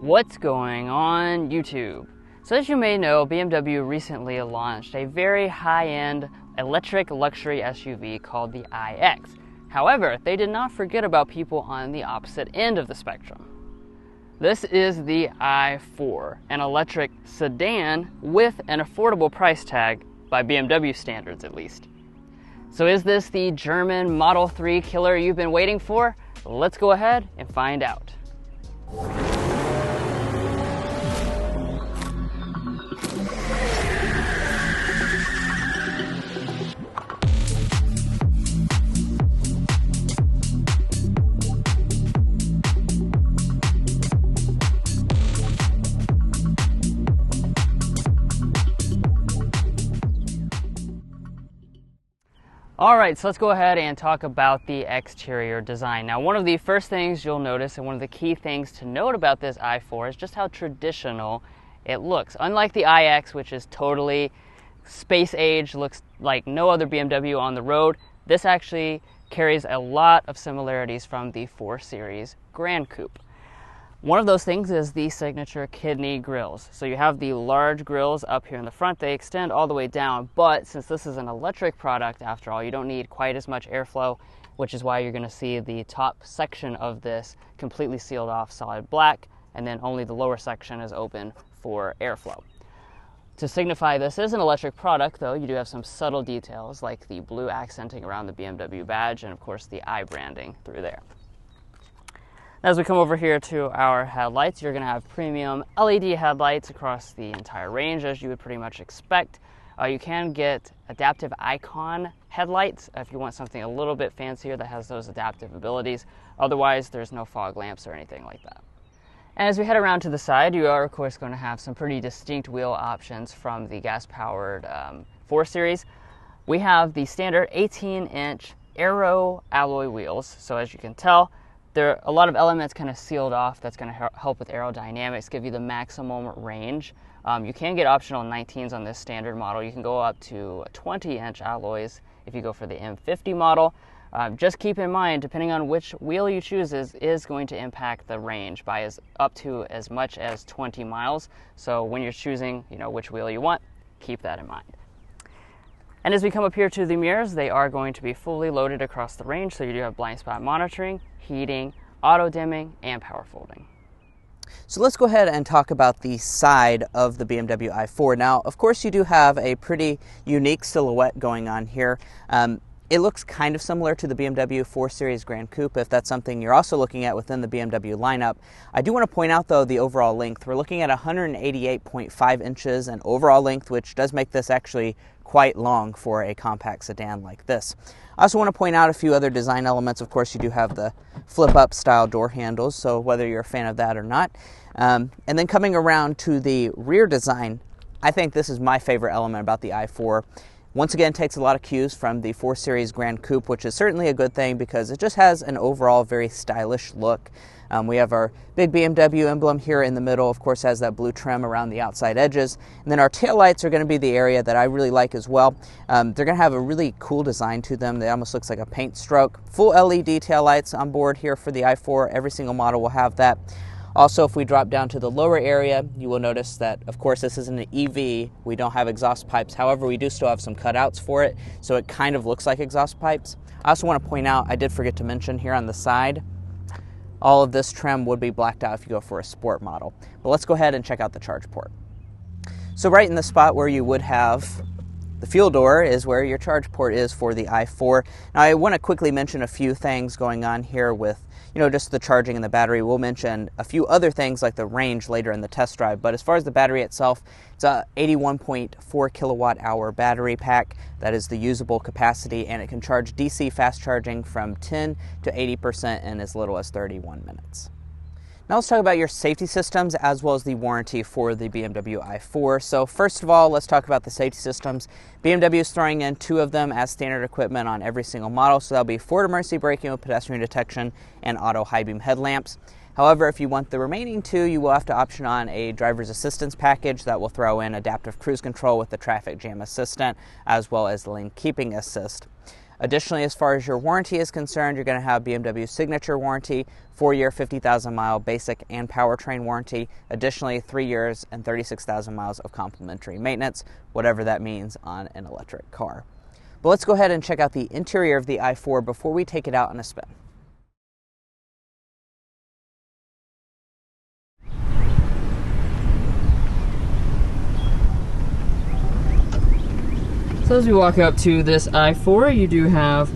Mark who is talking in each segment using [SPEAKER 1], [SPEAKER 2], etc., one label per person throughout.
[SPEAKER 1] What's going on YouTube? So as you may know, BMW recently launched a very high-end electric luxury SUV called the iX. However, they did not forget about people on the opposite end of the spectrum. This is the i4, an electric sedan with an affordable price tag, by BMW standards at least. So is this the German Model 3 killer you've been waiting for? Let's go ahead and find out. Alright, so let's go ahead and talk about the exterior design. Now, one of the first things you'll notice, and one of the key things to note about this i4, is just how traditional it looks. Unlike the iX, which is totally space age, looks like no other BMW on the road, this actually carries a lot of similarities from the 4 Series Gran Coupe. One of those things is the signature kidney grills. So you have the large grills up here in the front. They extend all the way down, but since this is an electric product, after all, you don't need quite as much airflow, which is why you're going to see the top section of this completely sealed off solid black, and then only the lower section is open for airflow. To signify this is an electric product, though, you do have some subtle details like the blue accenting around the BMW badge and, of course, the I branding through there. As we come over here to our headlights, you're going to have premium LED headlights across the entire range, as you would pretty much expect. You can get adaptive icon headlights if you want something a little bit fancier that has those adaptive abilities. Otherwise, there's no fog lamps or anything like that. And as we head around to the side, you are, of course, going to have some pretty distinct wheel options from the gas-powered 4 Series. We have the standard 18-inch aero alloy wheels, so as you can tell, there are a lot of elements kind of sealed off. That's going to help with aerodynamics, give you the maximum range. You can get optional 19s on this standard model. You can go up to 20-inch alloys if you go for the M50 model. Just keep in mind, depending on which wheel you choose, is going to impact the range by up to as much as 20 miles. So when you're choosing, which wheel you want, keep that in mind. And as we come up here to the mirrors, they are going to be fully loaded across the range, so you do have blind spot monitoring, heating, auto dimming, and power folding.
[SPEAKER 2] So let's go ahead and talk about the side of the BMW i4. Now, of course, you do have a pretty unique silhouette going on here. It looks kind of similar to the BMW 4 Series Gran Coupe, if that's something you're also looking at within the BMW lineup. I do want to point out, though, the overall length. We're looking at 188.5 inches in overall length, which does make this actually quite long for a compact sedan like this. I also want to point out a few other design elements. Of course, you do have the flip-up style door handles, so whether you're a fan of that or not. And then coming around to the rear design, I think this is my favorite element about the i4. Once again, takes a lot of cues from the 4 Series Gran Coupe, which is certainly a good thing because it just has an overall very stylish look. We have our big BMW emblem here in the middle, of course has that blue trim around the outside edges. And then our taillights are going to be the area that I really like as well. They're going to have a really cool design to them. They almost looks like a paint stroke. Full LED taillights on board here for the i4. Every single model will have that. Also, if we drop down to the lower area, you will notice that, of course, this isn't an EV. We don't have exhaust pipes. However, we do still have some cutouts for it, so it kind of looks like exhaust pipes. I also want to point out, I did forget to mention here on the side, all of this trim would be blacked out if you go for a sport model. But let's go ahead and check out the charge port. So right in the spot where you would have the fuel door is where your charge port is for the i4. Now, I want to quickly mention a few things going on here with just the charging and the battery. We'll mention a few other things like the range later in the test drive, but as far as the battery itself, it's a 81.4 kilowatt hour battery pack. That is the usable capacity, and it can charge DC fast charging from 10 to 80% in as little as 31 minutes. Now let's talk about your safety systems as well as the warranty for the BMW i4. So first of all, let's talk about the safety systems. BMW is throwing in 2 of them as standard equipment on every single model. So that'll be forward emergency braking with pedestrian detection and auto high beam headlamps. However, if you want the remaining 2, you will have to option on a driver's assistance package that will throw in adaptive cruise control with the traffic jam assistant as well as the lane keeping assist. Additionally, as far as your warranty is concerned, you're going to have BMW Signature warranty, 4-year, 50,000-mile basic and powertrain warranty. Additionally, 3 years and 36,000 miles of complimentary maintenance, whatever that means on an electric car. But let's go ahead and check out the interior of the i4 before we take it out on a spin.
[SPEAKER 1] So as we walk up to this i4, you do have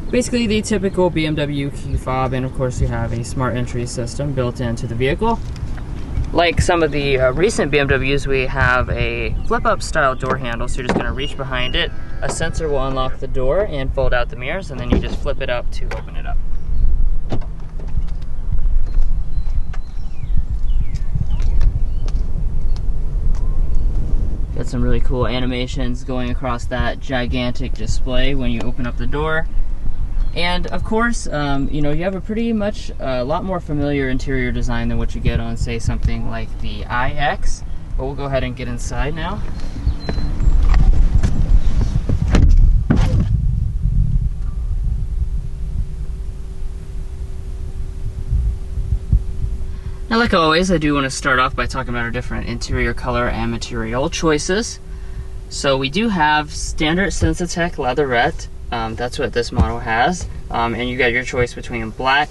[SPEAKER 1] basically the typical BMW key fob, and of course you have a smart entry system built into the vehicle. Like some of the recent BMWs, we have a flip-up style door handle, so you're just going to reach behind it. A sensor will unlock the door and fold out the mirrors, and then you just flip it up to open it up. Got some really cool animations going across that gigantic display when you open up the door. And of course, you know, you have a pretty much a lot more familiar interior design than what you get on, say, something like the iX. But we'll go ahead and get inside now. Now, like always, I do want to start off by talking about our different interior color and material choices. So we do have standard Sensatec leatherette. That's what this model has. And you got your choice between black,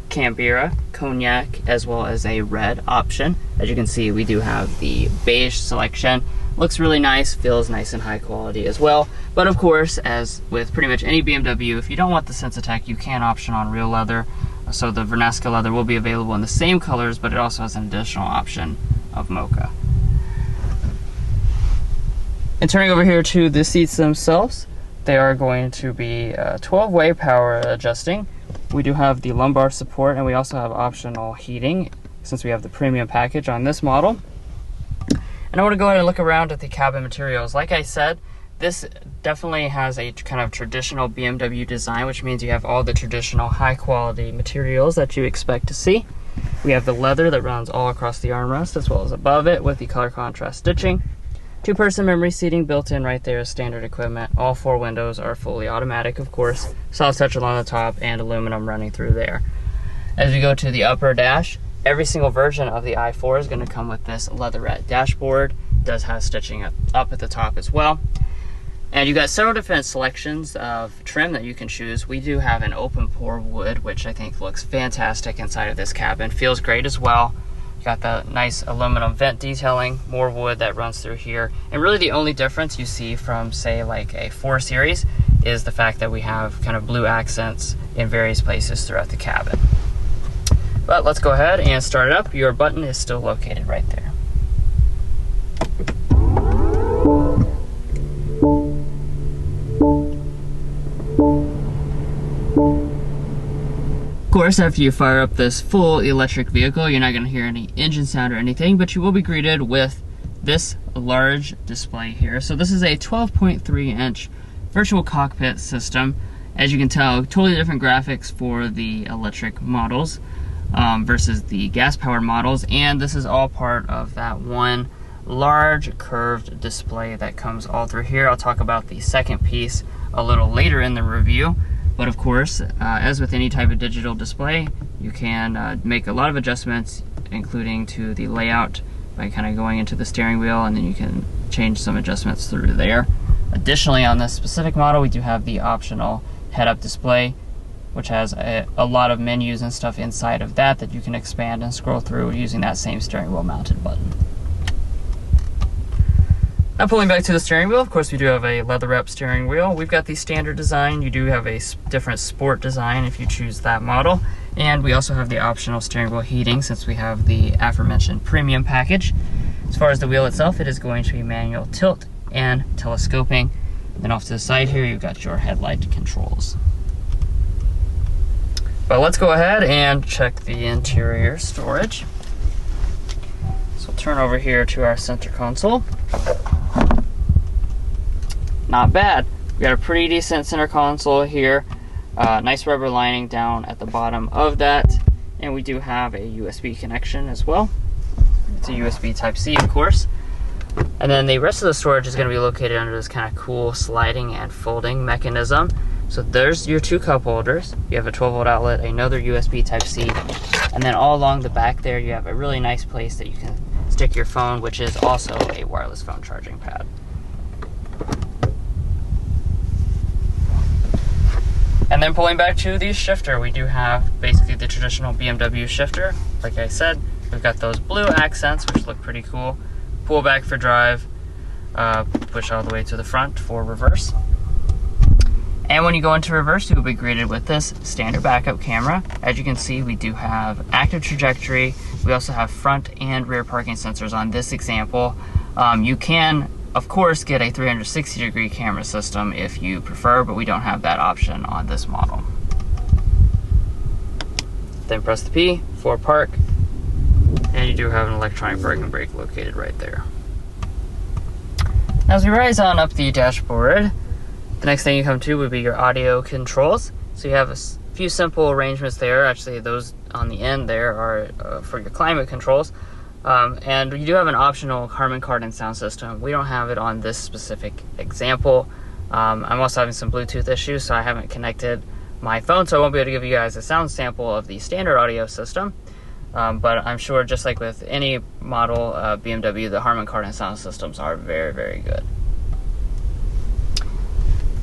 [SPEAKER 1] Canberra, cognac, as well as a red option. As you can see, we do have the beige selection. Looks really nice, feels nice and high quality as well. But of course, as with pretty much any BMW, if you don't want the Sensatec, you can option on real leather. So the Vernesca leather will be available in the same colors, but it also has an additional option of mocha. And turning over here to the seats themselves, they are going to be 12-way power adjusting. We do have the lumbar support, and we also have optional heating since we have the premium package on this model. And I want to go ahead and look around at the cabin materials. Like I said, this definitely has a kind of traditional BMW design, which means you have all the traditional high-quality materials that you expect to see. We have the leather that runs all across the armrest as well as above it with the color contrast stitching. 2-person memory seating built in right there as standard equipment. All 4 windows are fully automatic, of course. Soft touch along the top and aluminum running through there. As we go to the upper dash, every single version of the i4 is going to come with this leatherette dashboard. It does have stitching up at the top as well. And you got several different selections of trim that you can choose. We do have an open pore wood, which I think looks fantastic inside of this cabin. Feels great as well. You got the nice aluminum vent detailing, more wood that runs through here. And really the only difference you see from, say, like a 4 Series is the fact that we have kind of blue accents in various places throughout the cabin. But let's go ahead and start it up. Your button is still located right there. Of course, after you fire up this full electric vehicle, you're not going to hear any engine sound or anything, but you will be greeted with this large display here. So this is a 12.3-inch virtual cockpit system. As you can tell, totally different graphics for the electric models versus the gas-powered models, and this is all part of that one large curved display that comes all through here. I'll talk about the second piece a little later in the review. But of course, as with any type of digital display, you can make a lot of adjustments, including to the layout by kind of going into the steering wheel, and then you can change some adjustments through there. Additionally, on this specific model, we do have the optional head-up display, which has a lot of menus and stuff inside of that you can expand and scroll through using that same steering wheel mounted button. Now pulling back to the steering wheel, of course we do have a leather-wrapped steering wheel. We've got the standard design. You do have a different sport design if you choose that model. And we also have the optional steering wheel heating since we have the aforementioned premium package. As far as the wheel itself, it is going to be manual tilt and telescoping. Then off to the side here, you've got your headlight controls. But let's go ahead and check the interior storage. So we'll turn over here to our center console. Not bad. We got a pretty decent center console here. Nice rubber lining down at the bottom of that. And we do have a USB connection as well. It's a USB Type-C, of course. And then the rest of the storage is going to be located under this kind of cool sliding and folding mechanism. So there's your two cup holders. You have a 12-volt outlet, another USB Type-C, and then all along the back there you have a really nice place that you can stick your phone, which is also a wireless phone charging pad. And then pulling back to the shifter, we do have basically the traditional BMW shifter. Like I said, we've got those blue accents, which look pretty cool. Pull back for drive, push all the way to the front for reverse. And when you go into reverse, you will be greeted with this standard backup camera. As you can see, we do have active trajectory. We also have front and rear parking sensors on this example. You can, of course, get a 360-degree camera system if you prefer, but we don't have that option on this model. Then press the P for park, and you do have an electronic parking brake located right there. As we rise on up the dashboard, the next thing you come to would be your audio controls. So you have a few simple arrangements there. Actually, those on the end there are for your climate controls. And you do have an optional Harman Kardon sound system. We don't have it on this specific example. I'm also having some Bluetooth issues, so I haven't connected my phone, so I won't be able to give you guys a sound sample of the standard audio system. But I'm sure, just like with any model BMW, the Harman Kardon sound systems are very, very good.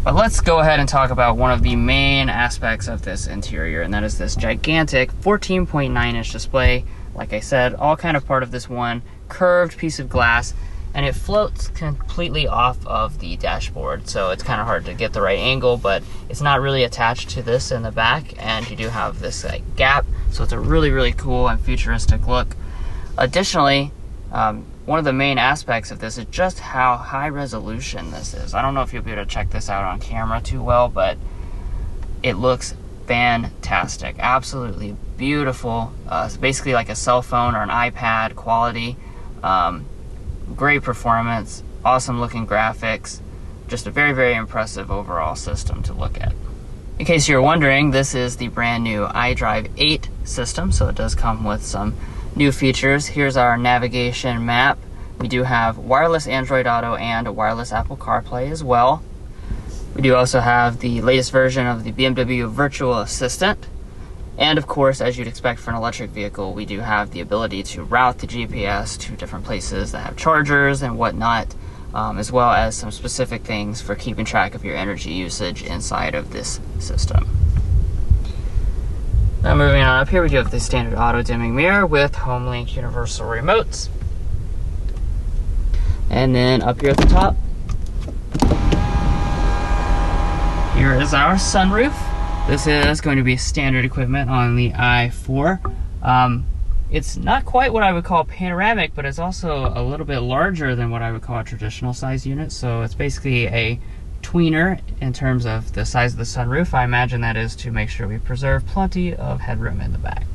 [SPEAKER 1] But let's go ahead and talk about one of the main aspects of this interior, and that is this gigantic 14.9-inch display. Like I said, all kind of part of this one curved piece of glass, and it floats completely off of the dashboard, so it's kind of hard to get the right angle, but it's not really attached to this in the back, and you do have this gap, so it's a really, really cool and futuristic look. Additionally, one of the main aspects of this is just how high resolution this is. I don't know if you'll be able to check this out on camera too well, but it looks fantastic. Absolutely beautiful. It's basically like a cell phone or an iPad quality. Great performance, awesome looking graphics, just a very, very impressive overall system to look at. In case you're wondering, this is the brand new iDrive 8 system, so it does come with some new features. Here's our navigation map. We do have wireless Android Auto and wireless Apple CarPlay as well. We do also have the latest version of the BMW Virtual Assistant. And of course, as you'd expect for an electric vehicle, we do have the ability to route the GPS to different places that have chargers and whatnot, as well as some specific things for keeping track of your energy usage inside of this system. Now moving on up here, we do have the standard auto dimming mirror with HomeLink universal remotes. And then up here at the top, here is our sunroof. This is going to be standard equipment on the i4. It's not quite what I would call panoramic, but it's also a little bit larger than what I would call a traditional size unit. So it's basically a tweener in terms of the size of the sunroof. I imagine that is to make sure we preserve plenty of headroom in the back.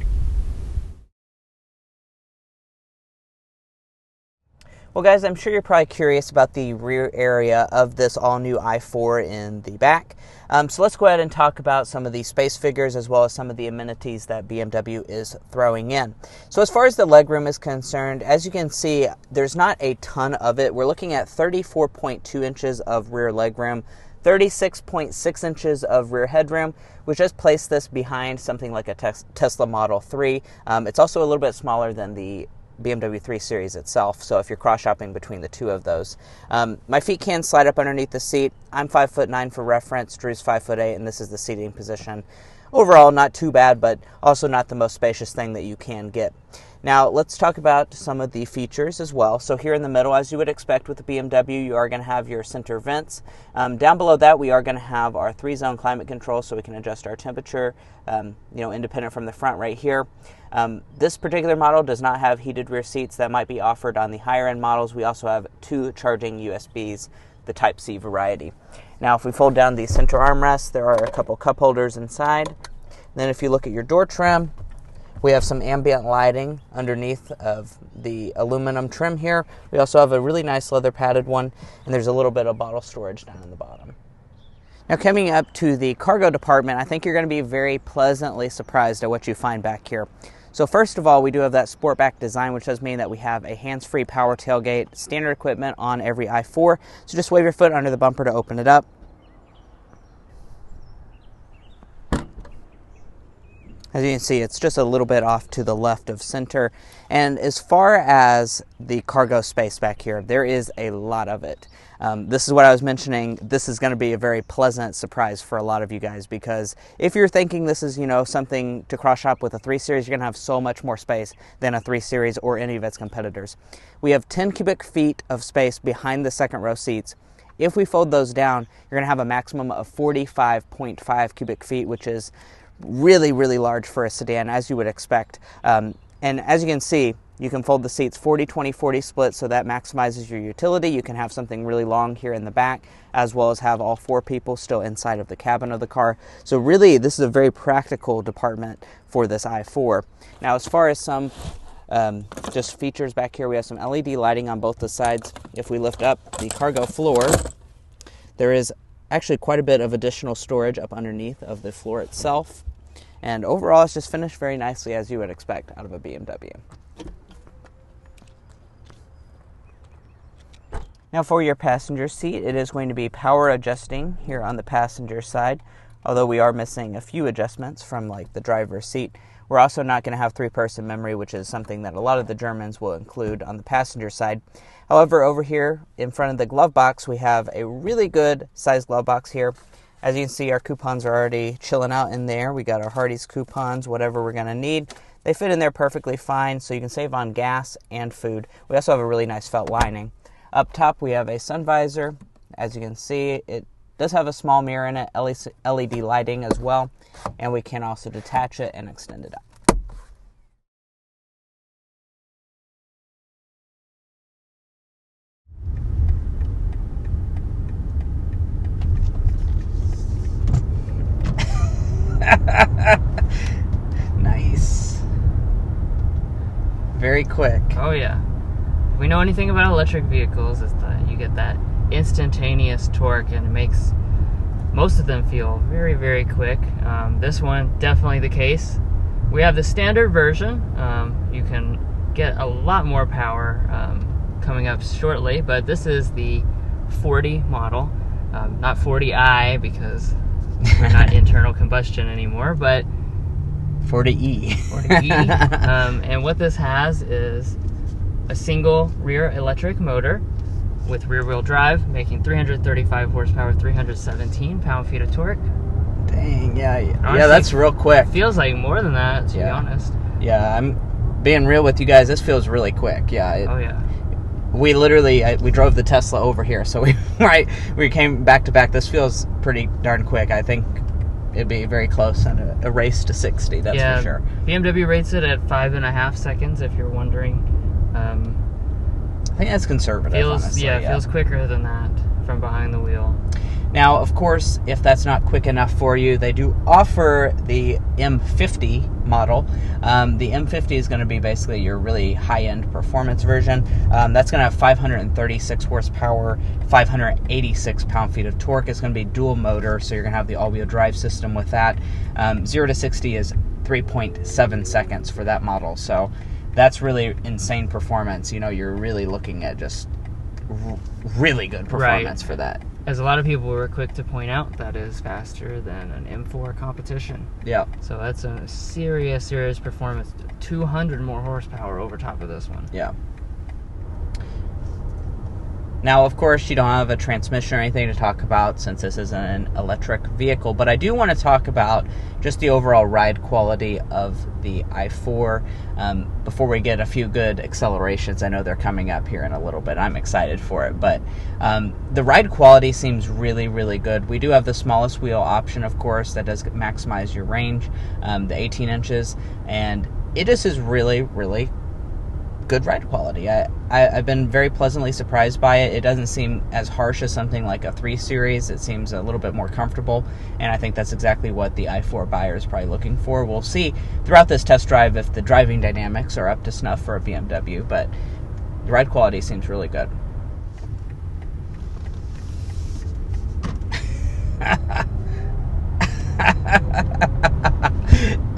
[SPEAKER 2] Well guys, I'm sure you're probably curious about the rear area of this all-new i4 in the back. So let's go ahead and talk about some of the space figures as well as some of the amenities that BMW is throwing in. So as far as the legroom is concerned, as you can see, there's not a ton of it. We're looking at 34.2 inches of rear legroom, 36.6 inches of rear headroom, which just placed this behind something like a Tesla Model 3. It's also a little bit smaller than the BMW 3 Series itself, so if you're cross-shopping between the two of those. My feet can slide up underneath the seat. I'm 5'9" for reference, Drew's 5'8", and this is the seating position. Overall, not too bad, but also not the most spacious thing that you can get. Now, let's talk about some of the features as well. So here in the middle, as you would expect with the BMW, you are going to have your center vents. Down below that, we are going to have our 3-zone climate control, so we can adjust our temperature, independent from the front right here. This particular model does not have heated rear seats. That might be offered on the higher end models. We also have 2 charging USBs, the Type-C variety. Now, if we fold down the center armrest, there are a couple cup holders inside. Then if you look at your door trim, we have some ambient lighting underneath of the aluminum trim here. We also have a really nice leather padded one, and there's a little bit of bottle storage down in the bottom. Now coming up to the cargo department, I think you're going to be very pleasantly surprised at what you find back here. So first of all, we do have that Sportback design, which does mean that we have a hands-free power tailgate, standard equipment on every i4. So just wave your foot under the bumper to open it up. As you can see, it's just a little bit off to the left of center. And as far as the cargo space back here, there is a lot of it. This is what I was mentioning. This is going to be a very pleasant surprise for a lot of you guys, because if you're thinking this is, something to cross shop with a 3 Series, you're going to have so much more space than a 3 Series or any of its competitors. We have 10 cubic feet of space behind the second row seats. If we fold those down, you're going to have a maximum of 45.5 cubic feet, which is really, really large for a sedan, as you would expect. And as you can see, you can fold the seats 40-20-40 split, so that maximizes your utility. You can have something really long here in the back, as well as have all 4 people still inside of the cabin of the car. So really, this is a very practical department for this i4. Now, as far as some just features back here, we have some LED lighting on both the sides. If we lift up the cargo floor, there is actually quite a bit of additional storage up underneath of the floor itself. And overall, it's just finished very nicely, as you would expect out of a BMW. Now for your passenger seat, it is going to be power adjusting here on the passenger side, although we are missing a few adjustments from like the driver's seat. We're also not going to have 3-person memory, which is something that a lot of the Germans will include on the passenger side. However, over here in front of the glove box, we have a really good sized glove box here. As you can see, our coupons are already chilling out in there. We got our Hardee's coupons, whatever we're going to need. They fit in there perfectly fine, so you can save on gas and food. We also have a really nice felt lining. Up top, we have a sun visor. As you can see, it does have a small mirror in it, LED lighting as well, and we can also detach it and extend it up. Nice. Very quick.
[SPEAKER 1] Oh yeah. If we know anything about electric vehicles, is that you get that instantaneous torque, and it makes most of them feel very, very quick. This one, definitely the case. We have the standard version. You can get a lot more power coming up shortly, but this is the 40 model, not 40i because we're not internal combustion anymore, but
[SPEAKER 2] 40e.
[SPEAKER 1] 40e. And what this has is a single rear electric motor with rear-wheel drive, making 335 horsepower, 317 pound-feet of torque.
[SPEAKER 2] Dang, yeah.
[SPEAKER 1] Honestly,
[SPEAKER 2] yeah, that's real quick.
[SPEAKER 1] Feels like more than that, to be honest.
[SPEAKER 2] Yeah, I'm being real with you guys. This feels really quick. Yeah.
[SPEAKER 1] Oh, yeah.
[SPEAKER 2] We literally, we drove the Tesla over here, so we came back to back. This feels pretty darn quick. I think it'd be very close on a race to 60, that's for sure.
[SPEAKER 1] BMW rates it at 5.5 seconds, if you're wondering.
[SPEAKER 2] I think that's conservative, honestly.
[SPEAKER 1] Yeah, it feels quicker than that from behind the wheel.
[SPEAKER 2] Now, of course, if that's not quick enough for you, they do offer the M50 model. The M50 is going to be basically your really high-end performance version. That's going to have 536 horsepower, 586 pound-feet of torque. It's going to be dual motor, so you're going to have the all-wheel drive system with that. 0 to 60 is 3.7 seconds for that model, so that's really insane performance. You know, you're really looking at just really good performance for that.
[SPEAKER 1] As a lot of people were quick to point out, that is faster than an M4 competition.
[SPEAKER 2] Yeah.
[SPEAKER 1] So that's a serious performance. 200 more horsepower over top of this one.
[SPEAKER 2] Yeah. Now, of course, you don't have a transmission or anything to talk about since this is an electric vehicle, but I do want to talk about just the overall ride quality of the i4 before we get a few good accelerations. I know they're coming up here in a little bit. I'm excited for it, but the ride quality seems really, really good. We do have the smallest wheel option, of course, that does maximize your range, the 18 inches, and it just is really, really good ride quality. I've been very pleasantly surprised by it. It doesn't seem as harsh as something like a 3 Series. It seems a little bit more comfortable, and I think that's exactly what the i4 buyer is probably looking for. We'll see throughout this test drive if the driving dynamics are up to snuff for a BMW, but the ride quality seems really good.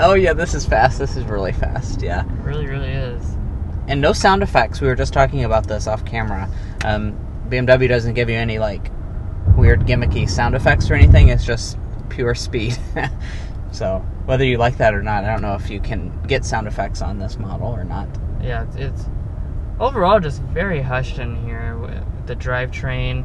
[SPEAKER 2] Oh yeah, this is fast. This is really fast, yeah.
[SPEAKER 1] It really, really is.
[SPEAKER 2] And no sound effects. We were just talking about this off camera. BMW doesn't give you any like weird gimmicky sound effects or anything. It's just pure speed. So whether you like that or not, I don't know if you can get sound effects on this model or not.
[SPEAKER 1] Yeah, it's overall just very hushed in here. The drivetrain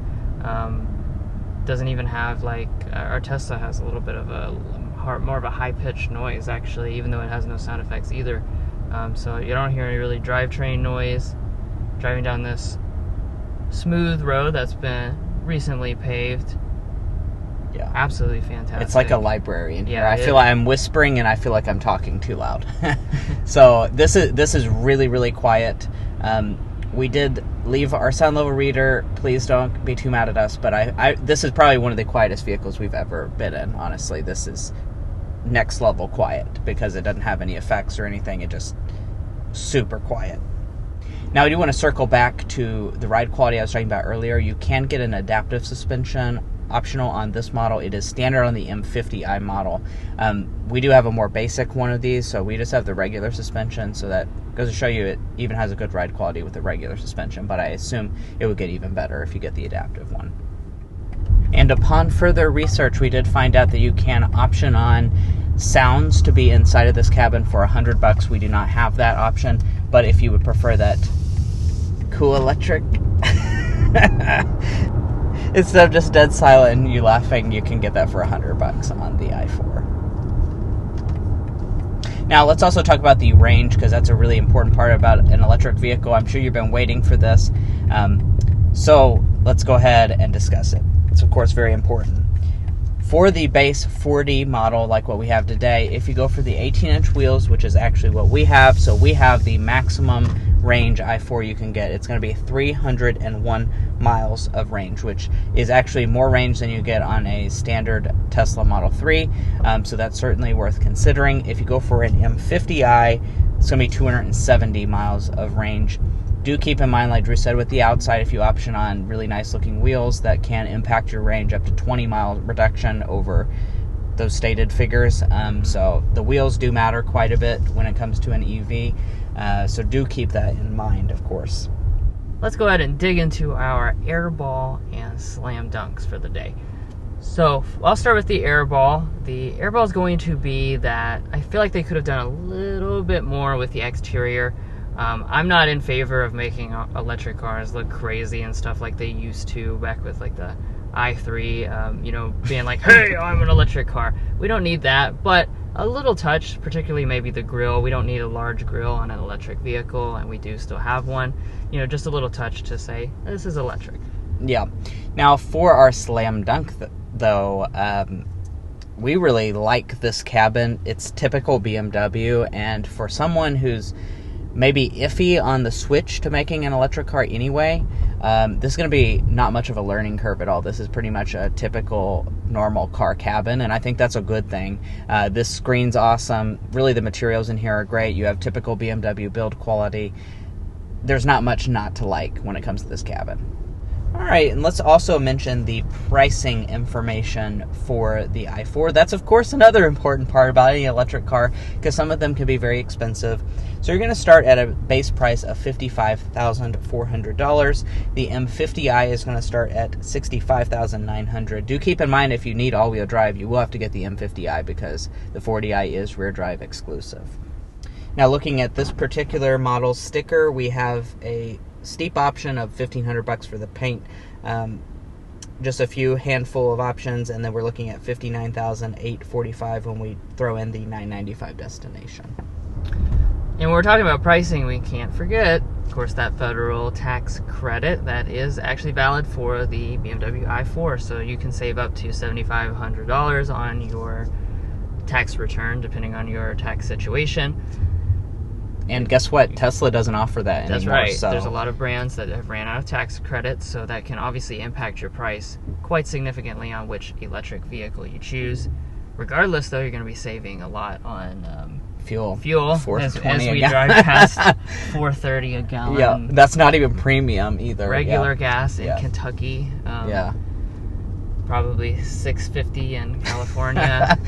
[SPEAKER 1] doesn't even have, like, our Tesla has a little bit of more of a high-pitched noise, actually, even though it has no sound effects either. So you don't hear any really drivetrain noise. Driving down this smooth road that's been recently paved.
[SPEAKER 2] Yeah,
[SPEAKER 1] absolutely fantastic.
[SPEAKER 2] It's like a library in here.
[SPEAKER 1] Yeah,
[SPEAKER 2] I feel like I'm whispering and I feel like I'm talking too loud. So this is really, really quiet. We did leave our sound level reader. Please don't be too mad at us, but this is probably one of the quietest vehicles we've ever been in. Honestly, this is next level quiet because it doesn't have any effects or anything. It just super quiet. Now, I do want to circle back to the ride quality I was talking about earlier. You can get an adaptive suspension optional on this model. It is standard on the M50i model. We do have a more basic one of these, so we just have the regular suspension, so that goes to show you it even has a good ride quality with the regular suspension, but I assume it would get even better if you get the adaptive one. And upon further research, we did find out that you can option on sounds to be inside of this cabin for $100. We do not have that option, but if you would prefer that cool electric instead of just dead silent and you laughing, you can get that for $100 on the i4. Now, let's also talk about the range, because that's a really important part about an electric vehicle. I'm sure you've been waiting for this. So let's go ahead and discuss it. It's, of course, very important. For the base 4D model, like what we have today, if you go for the 18-inch wheels, which is actually what we have, so we have the maximum range i4 you can get. It's going to be 301 miles of range, which is actually more range than you get on a standard Tesla Model 3, so that's certainly worth considering. If you go for an M50i, it's going to be 270 miles of range. Do keep in mind, like Drew said, with the outside, if you option on really nice looking wheels, that can impact your range up to 20 mile reduction over those stated figures. So the wheels do matter quite a bit when it comes to an EV. So do keep that in mind, of course.
[SPEAKER 1] Let's go ahead and dig into our airball and slam dunks for the day. So I'll start with the airball. The airball is going to be that I feel like they could have done a little bit more with the exterior. I'm not in favor of making electric cars look crazy and stuff like they used to back with like the i3, being like, hey, I'm an electric car. We don't need that, but a little touch, particularly maybe the grille. We don't need a large grille on an electric vehicle, and we do still have one. Just a little touch to say, this is electric.
[SPEAKER 2] Yeah. Now, for our slam dunk, though, we really like this cabin. It's typical BMW, and for someone who's maybe iffy on the switch to making an electric car anyway, this is going to be not much of a learning curve at all. This is pretty much a typical normal car cabin, and I think that's a good thing. This screen's awesome. Really, the materials in here are great. You have typical BMW build quality. There's not much not to like when it comes to this cabin. All right, and let's also mention the pricing information for the i4. That's, of course, another important part about any electric car, because some of them can be very expensive. So you're going to start at a base price of $55,400. The M50i is going to start at $65,900. Do keep in mind, if you need all-wheel drive, you will have to get the M50i because the 40i is rear drive exclusive. Now, looking at this particular model sticker, we have a steep option of $1,500 for the paint, just a few handful of options, and then we're looking at $59,845 when we throw in the $995 destination.
[SPEAKER 1] And when we're talking about pricing, we can't forget, of course, that federal tax credit that is actually valid for the BMW i4. So you can save up to $7,500 on your tax return, depending on your tax situation.
[SPEAKER 2] And guess what? Tesla doesn't offer that anymore.
[SPEAKER 1] That's right.
[SPEAKER 2] So
[SPEAKER 1] There's a lot of brands that have ran out of tax credits, so that can obviously impact your price quite significantly on which electric vehicle you choose. Regardless, though, you're going to be saving a lot on fuel as we drive past $4.30 a gallon.
[SPEAKER 2] Yeah, that's not even premium either.
[SPEAKER 1] Regular gas in Kentucky. Probably $6.50 in California.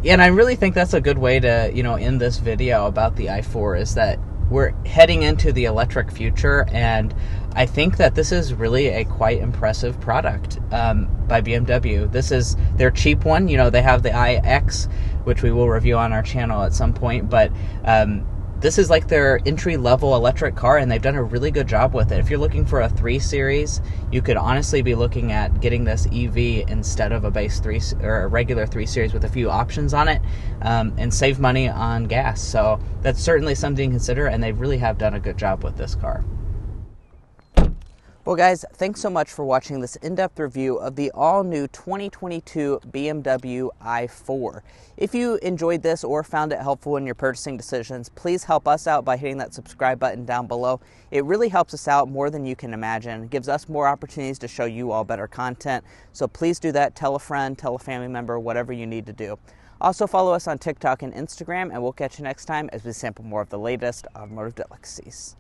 [SPEAKER 2] And I really think that's a good way to, end this video about the i4, is that we're heading into the electric future, and I think that this is really a quite impressive product by BMW. This is their cheap one. You know, they have the iX, which we will review on our channel at some point, but this is like their entry-level electric car, and they've done a really good job with it. If you're looking for a 3 Series, you could honestly be looking at getting this EV instead of a base 3 or a regular 3 Series with a few options on it, and save money on gas. So that's certainly something to consider, and they really have done a good job with this car. Well, guys, thanks so much for watching this in-depth review of the all-new 2022 BMW i4. If you enjoyed this or found it helpful in your purchasing decisions, please help us out by hitting that subscribe button down below. It really helps us out more than you can imagine. It gives us more opportunities to show you all better content. So please do that. Tell a friend, tell a family member, whatever you need to do. Also follow us on TikTok and Instagram, and we'll catch you next time as we sample more of the latest automotive delicacies.